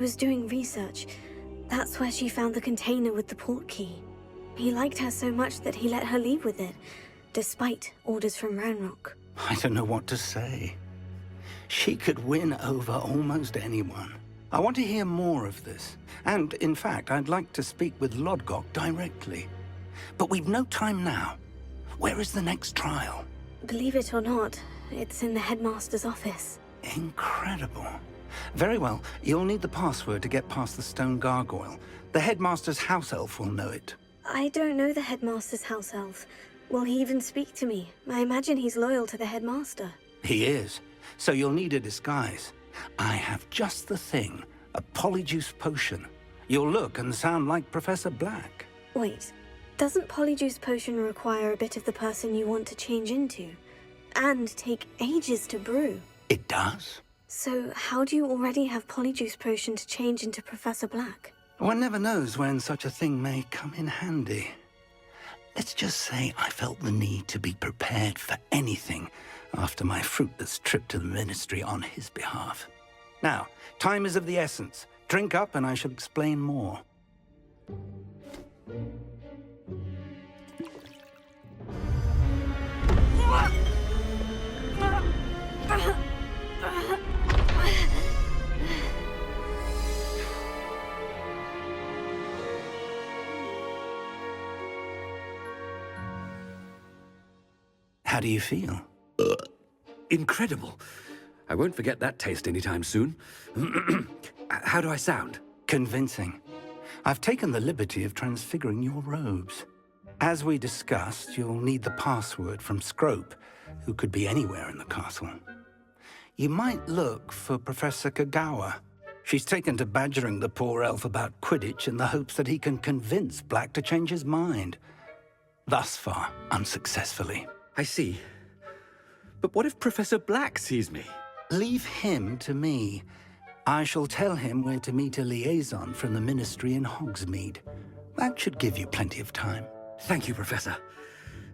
was doing research. That's where she found the container with the port key. He liked her so much that he let her leave with it, despite orders from Ranrock. I don't know what to say. She could win over almost anyone. I want to hear more of this. And, in fact, I'd like to speak with Lodgok directly. But we've no time now. Where is the next trial? Believe it or not, it's in the headmaster's office. Incredible. Very well. You'll need the password to get past the stone gargoyle. The headmaster's house elf will know it. I don't know the headmaster's house elf. Will he even speak to me? I imagine he's loyal to the headmaster. He is. So you'll need a disguise. I have just the thing. A polyjuice potion. You'll look and sound like Professor Black. Wait, doesn't polyjuice potion require a bit of the person you want to change into? And take ages to brew? It does. So how do you already have polyjuice potion to change into Professor Black? One never knows when such a thing may come in handy. Let's just say I felt the need to be prepared for anything after my fruitless trip to the Ministry on his behalf. Now, time is of the essence. Drink up and I shall explain more. How do you feel? Incredible. I won't forget that taste anytime soon. How do I sound? Convincing. I've taken the liberty of transfiguring your robes. As we discussed, you'll need the password from Scrope, who could be anywhere in the castle. You might look for Professor Kagawa. She's taken to badgering the poor elf about Quidditch in the hopes that he can convince Black to change his mind. Thus far, unsuccessfully. I see. But what if Professor Black sees me? Leave him to me. I shall tell him where to meet a liaison from the Ministry in Hogsmeade. That should give you plenty of time. Thank you, Professor.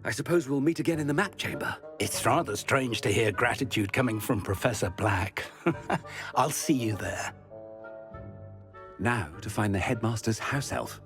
I suppose we'll meet again in the map chamber. It's rather strange to hear gratitude coming from Professor Black. I'll see you there. Now to find the headmaster's house elf.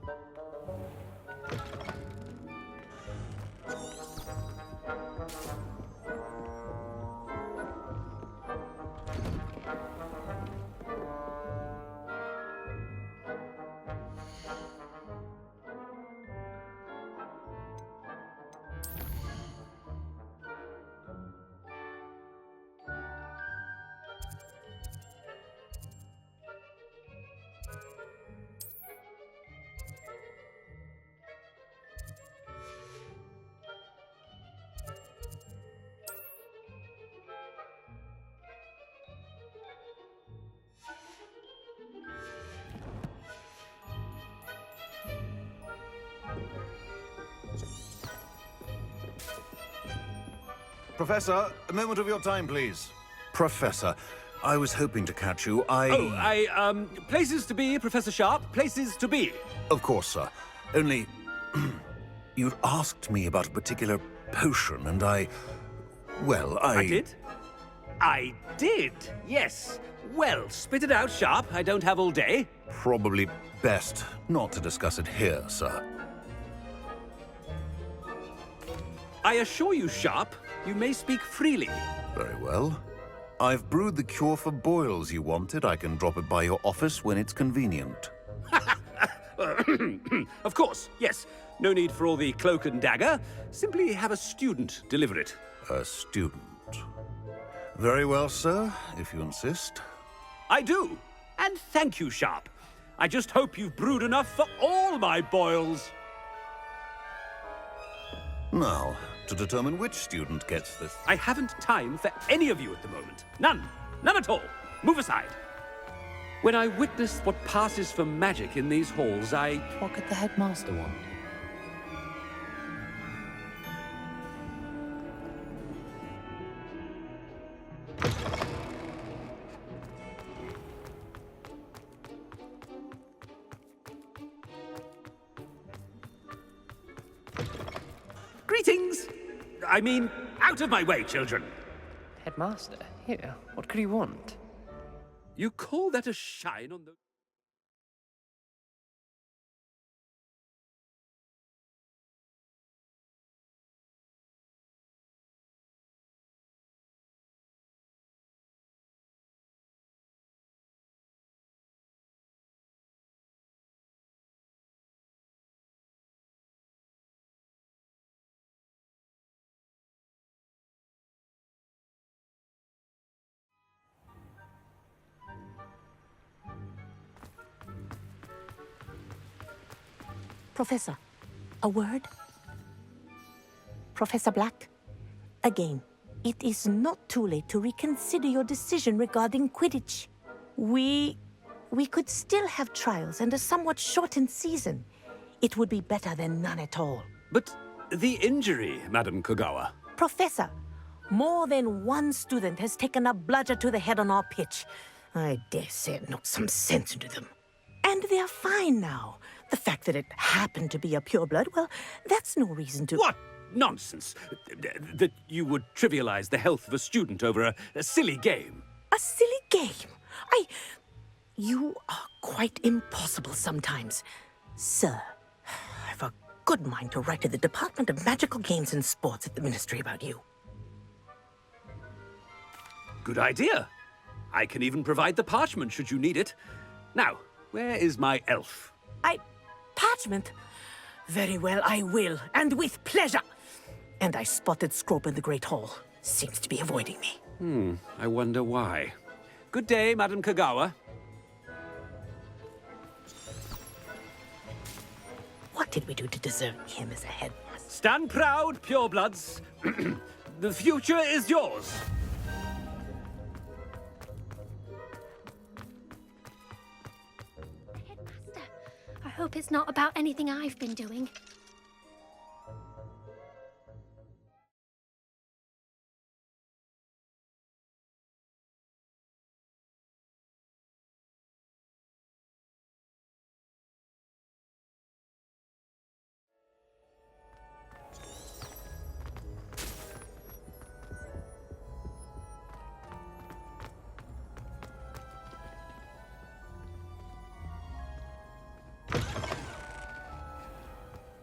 Professor, a moment of your time, please. Professor, I was hoping to catch you. Places to be, Professor Sharp, places to be. Of course, sir. Only, you'd asked me about a particular potion, and well, I did? I did, yes. Well, spit it out, Sharp. I don't have all day. Probably best not to discuss it here, sir. I assure you, Sharp, you may speak freely. Very well. I've brewed the cure for boils you wanted. I can drop it by your office when it's convenient. Of course, yes. No need for all the cloak and dagger. Simply have a student deliver it. A student. Very well, sir, if you insist. I do. And thank you, Sharp. I just hope you've brewed enough for all my boils. Now, to determine which student gets this. I haven't time for any of you at the moment. None. None at all. Move aside. When I witness what passes for magic in these halls, What could the headmaster want? Greetings! I mean, out of my way, children! Headmaster? Here, what could he want? You call that a shine on the... Professor, a word? Professor Black, again, it is not too late to reconsider your decision regarding Quidditch. We could still have trials and a somewhat shortened season. It would be better than none at all. But the injury, Madam Kogawa. Professor, more than one student has taken a bludger to the head on our pitch. I dare say it knocked some sense into them. And they're fine now. The fact that it happened to be a pureblood, well, that's no reason to... What nonsense! That you would trivialize the health of a student over a silly game. A silly game? You are quite impossible sometimes. Sir, I've a good mind to write to the Department of Magical Games and Sports at the Ministry about you. Good idea. I can even provide the parchment should you need it. Now, where is my elf? Parchment? Very well, I will, and with pleasure. And I spotted Scrope in the Great Hall. Seems to be avoiding me. I wonder why. Good day, Madam Kogawa. What did we do to deserve him as a headmaster? Stand proud, purebloods. The future is yours. Headmaster, I hope it's not about anything I've been doing.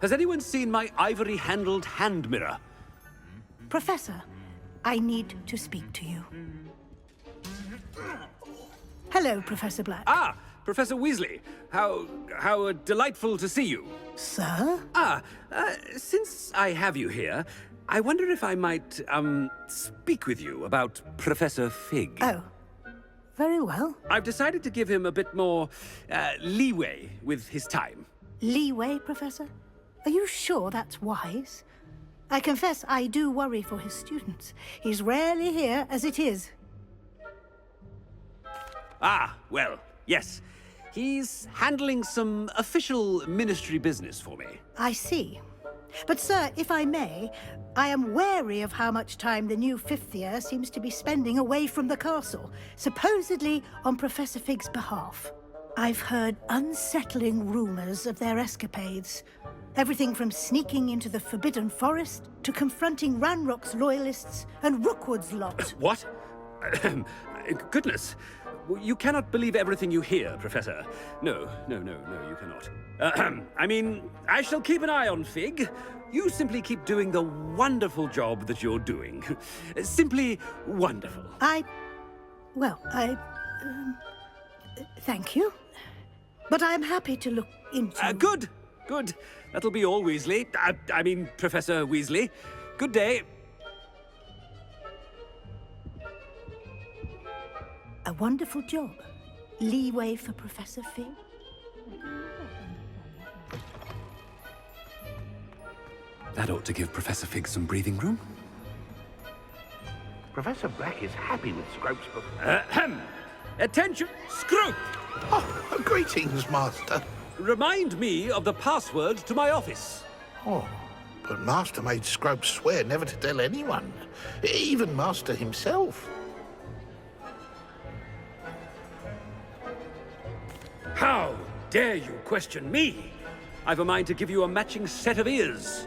Has anyone seen my ivory-handled hand mirror? Professor, I need to speak to you. Hello, Professor Black. Ah, Professor Weasley. How delightful to see you. Sir? Since I have you here, I wonder if I might, speak with you about Professor Fig. Oh, very well. I've decided to give him a bit more, leeway with his time. Leeway, Professor? Are you sure that's wise? I confess I do worry for his students. He's rarely here as it is. Ah, well, yes. He's handling some official ministry business for me. I see. But, sir, if I may, I am wary of how much time the new fifth year seems to be spending away from the castle, supposedly on Professor Fig's behalf. I've heard unsettling rumors of their escapades. Everything from sneaking into the Forbidden Forest to confronting Ranrock's loyalists and Rookwood's lot. What? Goodness. You cannot believe everything you hear, Professor. No, you cannot. I mean, I shall keep an eye on Fig. You simply keep doing the wonderful job that you're doing. Simply wonderful. Thank you. But I'm happy to look into... Good. That'll be all, Weasley. I mean, Professor Weasley. Good day. A wonderful job. Leeway for Professor Fig. That ought to give Professor Fig some breathing room. Professor Black is happy with Scrope's book. Attention, Scrope! Oh, greetings, Master. Remind me of the password to my office. Oh, but Master made Scrope swear never to tell anyone, even Master himself. How dare you question me? I've a mind to give you a matching set of ears.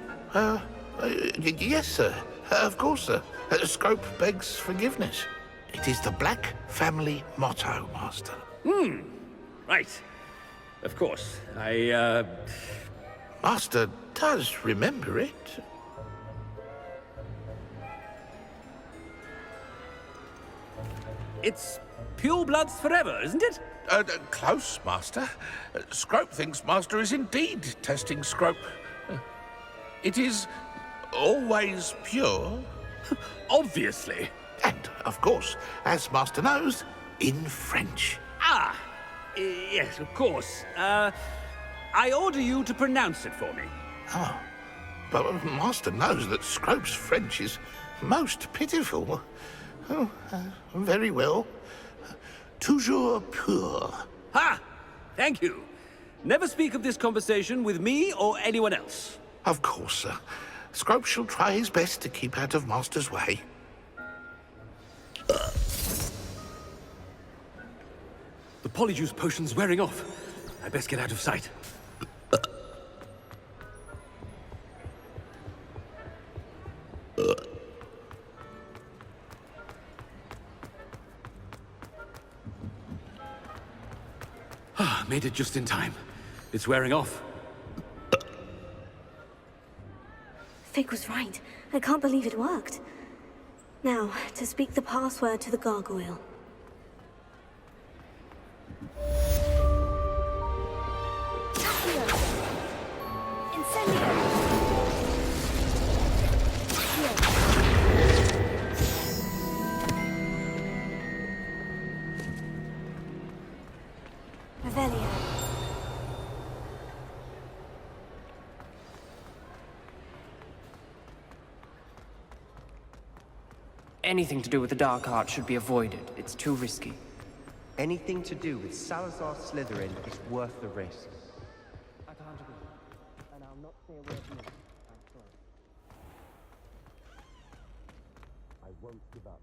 Yes, sir. Of course, sir. Scrope begs forgiveness. It is the Black family motto, Master. Right. Of course. Master does remember it. It's purebloods forever, isn't it? Close, Master. Scrope thinks Master is indeed testing Scrope. It is always pure. Obviously. And, of course, as Master knows, in French. Yes, of course. I order you to pronounce it for me. Oh, but Master knows that Scrope's French is most pitiful. Oh, very well. Toujours pur. Ha! Thank you. Never speak of this conversation with me or anyone else. Of course, sir. Scrope shall try his best to keep out of Master's way. The polyjuice potion's wearing off. I best get out of sight. Made it just in time. It's wearing off. Fig was right. I can't believe it worked. Now, to speak the password to the gargoyle. Revelio. Anything to do with the dark art should be avoided. It's too risky. Anything to do with Salazar Slytherin is worth the risk. I can't agree. And I'll not say a word more. I'm sorry. I won't give up.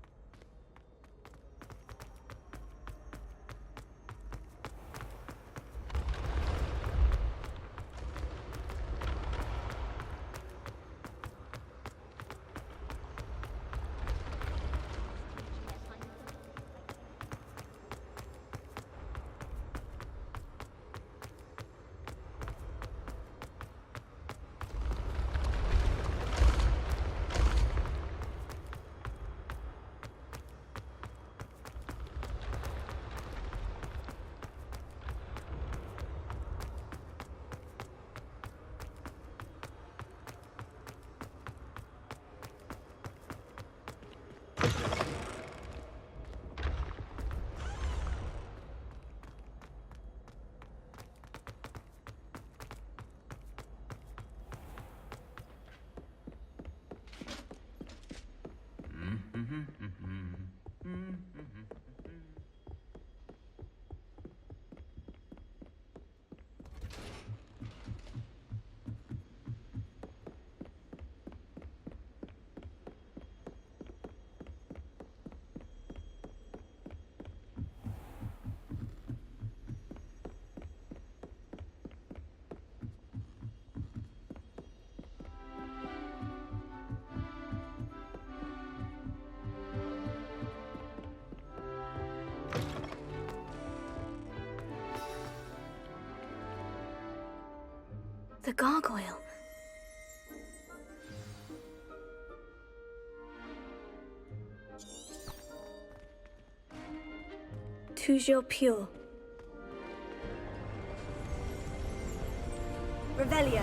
The gargoyle. Toujours pure. Revelio.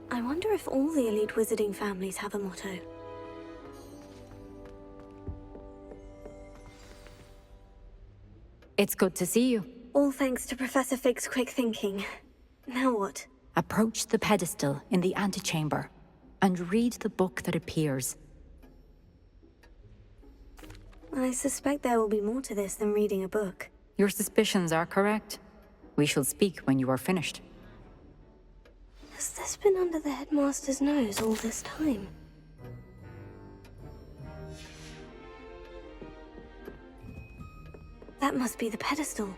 I wonder if all the elite wizarding families have a motto. It's good to see you. All thanks to Professor Fig's quick thinking. Now what? Approach the pedestal in the antechamber and read the book that appears. I suspect there will be more to this than reading a book. Your suspicions are correct. We shall speak when you are finished. Has this been under the headmaster's nose all this time? That must be the pedestal.